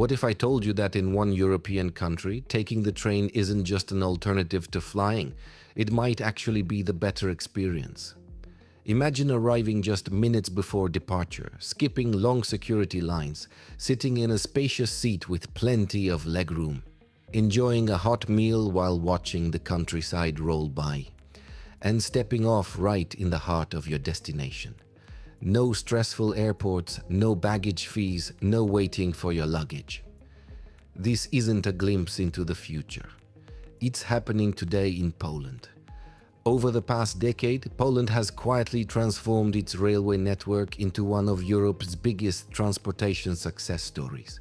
What if I told you that in one European country, taking the train isn't just an alternative to flying, it might actually be the better experience? Imagine arriving just minutes before departure, skipping long security lines, sitting in a spacious seat with plenty of legroom, enjoying a hot meal while watching the countryside roll by, and stepping off right in the heart of your destination. No stressful airports, no baggage fees, no waiting for your luggage. This isn't a glimpse into the future. It's happening today in Poland. Over the past decade, Poland has quietly transformed its railway network into one of Europe's biggest transportation success stories.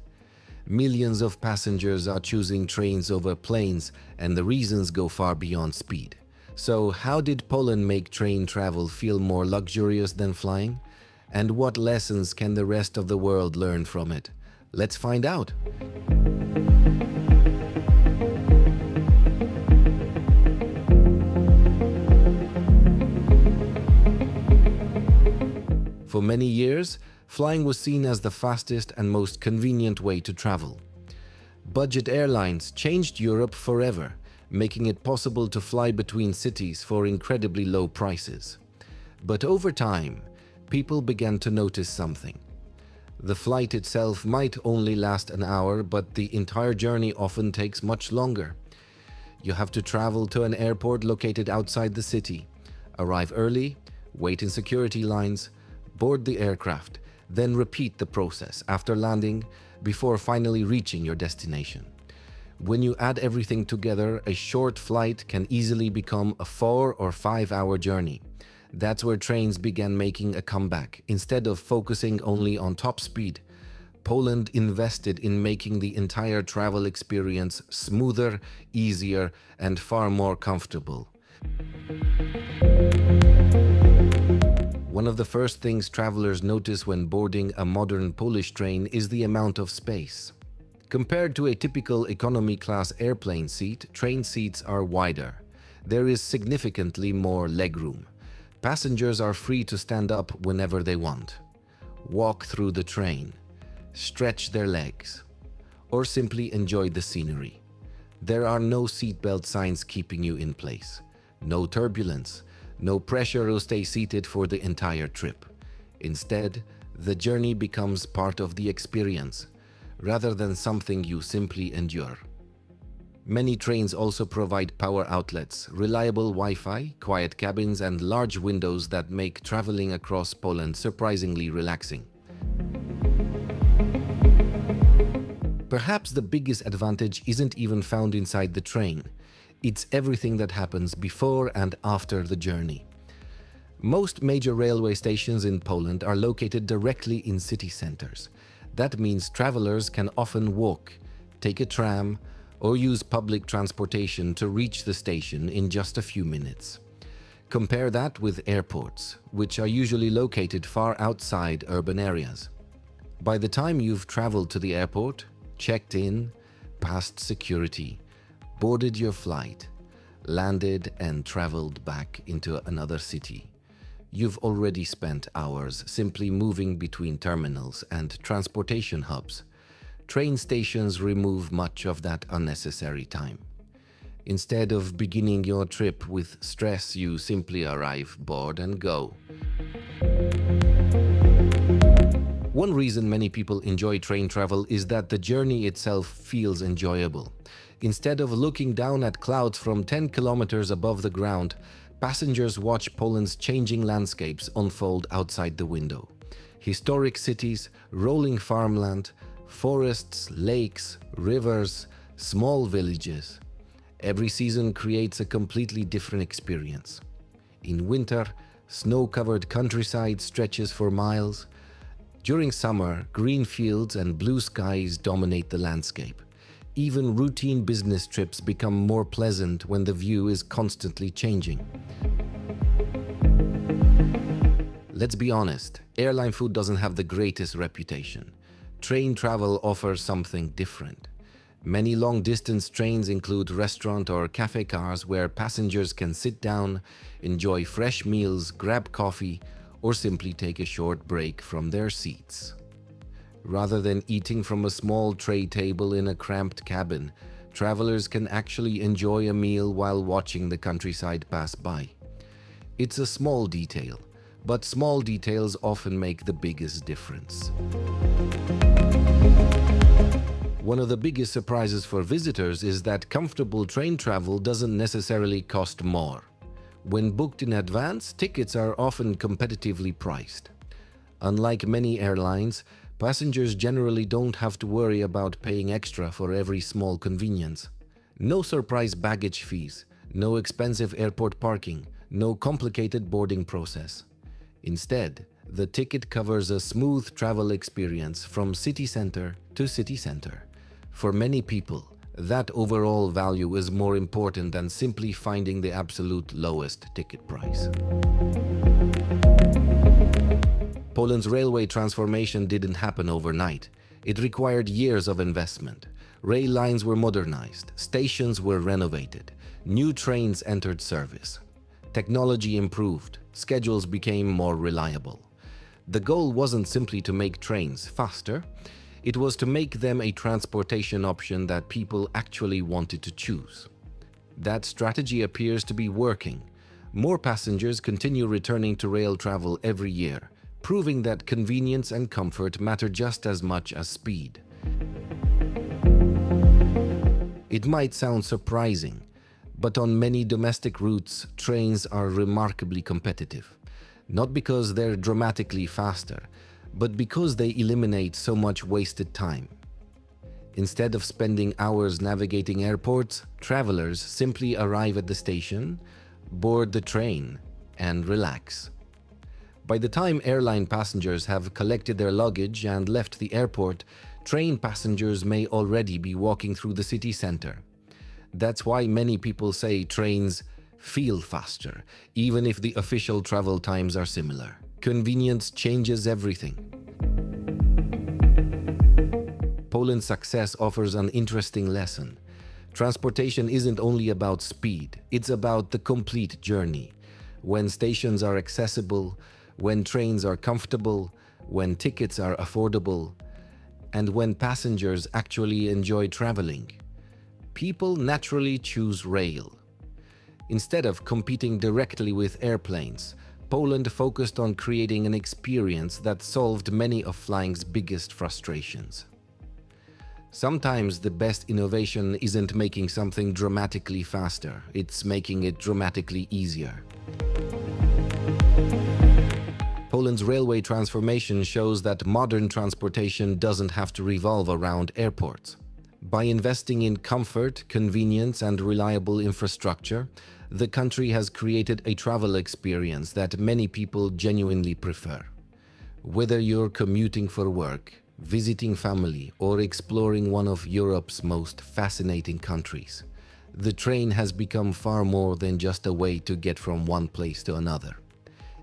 Millions of passengers are choosing trains over planes, and the reasons go far beyond speed. So, how did Poland make train travel feel more luxurious than flying? And what lessons can the rest of the world learn from it? Let's find out. For many years, flying was seen as the fastest and most convenient way to travel. Budget airlines changed Europe forever, making it possible to fly between cities for incredibly low prices. But over time, people began to notice something. The flight itself might only last an hour, but the entire journey often takes much longer. You have to travel to an airport located outside the city, arrive early, wait in security lines, board the aircraft, then repeat the process after landing before finally reaching your destination. When you add everything together, a short flight can easily become a 4 or 5 hour journey. That's where trains began making a comeback. Instead of focusing only on top speed, Poland invested in making the entire travel experience smoother, easier, and far more comfortable. One of the first things travelers notice when boarding a modern Polish train is the amount of space. Compared to a typical economy class airplane seat, train seats are wider. There is significantly more legroom. Passengers are free to stand up whenever they want, walk through the train, stretch their legs, or simply enjoy the scenery. There are no seatbelt signs keeping you in place, no turbulence, no pressure to stay seated for the entire trip. Instead, the journey becomes part of the experience, rather than something you simply endure. Many trains also provide power outlets, reliable Wi-Fi, quiet cabins, and large windows that make traveling across Poland surprisingly relaxing. Perhaps the biggest advantage isn't even found inside the train. It's everything that happens before and after the journey. Most major railway stations in Poland are located directly in city centers. That means travelers can often walk, take a tram, or use public transportation to reach the station in just a few minutes. Compare that with airports, which are usually located far outside urban areas. By the time you've traveled to the airport, checked in, passed security, boarded your flight, landed and traveled back into another city, you've already spent hours simply moving between terminals and transportation hubs. Train stations remove much of that unnecessary time. Instead of beginning your trip with stress, you simply arrive, board, and go. One reason many people enjoy train travel is that the journey itself feels enjoyable. Instead of looking down at clouds from 10 kilometers above the ground, passengers watch Poland's changing landscapes unfold outside the window. Historic cities, rolling farmland, forests, lakes, rivers, small villages. Every season creates a completely different experience. In winter, snow-covered countryside stretches for miles. During summer, green fields and blue skies dominate the landscape. Even routine business trips become more pleasant when the view is constantly changing. Let's be honest, airline food doesn't have the greatest reputation. Train travel offers something different. Many long-distance trains include restaurant or cafe cars where passengers can sit down, enjoy fresh meals, grab coffee, or simply take a short break from their seats. Rather than eating from a small tray table in a cramped cabin, travelers can actually enjoy a meal while watching the countryside pass by. It's a small detail, but small details often make the biggest difference. One of the biggest surprises for visitors is that comfortable train travel doesn't necessarily cost more. When booked in advance, tickets are often competitively priced. Unlike many airlines, passengers generally don't have to worry about paying extra for every small convenience. No surprise baggage fees, no expensive airport parking, no complicated boarding process. Instead, the ticket covers a smooth travel experience from city center to city center. For many people, that overall value is more important than simply finding the absolute lowest ticket price. Poland's railway transformation didn't happen overnight. It required years of investment. Rail lines were modernized, stations were renovated, new trains entered service. Technology improved, schedules became more reliable. The goal wasn't simply to make trains faster, it was to make them a transportation option that people actually wanted to choose. That strategy appears to be working. More passengers continue returning to rail travel every year, proving that convenience and comfort matter just as much as speed. It might sound surprising, but on many domestic routes, trains are remarkably competitive. Not because they're dramatically faster, but because they eliminate so much wasted time. Instead of spending hours navigating airports, travelers simply arrive at the station, board the train, and relax. By the time airline passengers have collected their luggage and left the airport, train passengers may already be walking through the city center. That's why many people say trains feel faster, even if the official travel times are similar. Convenience changes everything. Poland's success offers an interesting lesson. Transportation isn't only about speed, it's about the complete journey. When stations are accessible, when trains are comfortable, when tickets are affordable, and when passengers actually enjoy traveling, people naturally choose rail. Instead of competing directly with airplanes, Poland focused on creating an experience that solved many of flying's biggest frustrations. Sometimes the best innovation isn't making something dramatically faster, it's making it dramatically easier. Poland's railway transformation shows that modern transportation doesn't have to revolve around airports. By investing in comfort, convenience, and reliable infrastructure, the country has created a travel experience that many people genuinely prefer. Whether you're commuting for work, visiting family, or exploring one of Europe's most fascinating countries, the train has become far more than just a way to get from one place to another.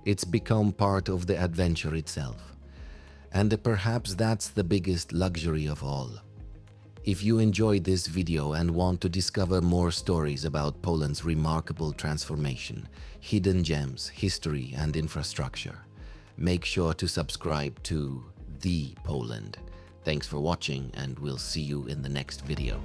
It's become part of the adventure itself. And perhaps that's the biggest luxury of all. If you enjoyed this video and want to discover more stories about Poland's remarkable transformation, hidden gems, history, and infrastructure, make sure to subscribe to The Poland. Thanks for watching, and we'll see you in the next video.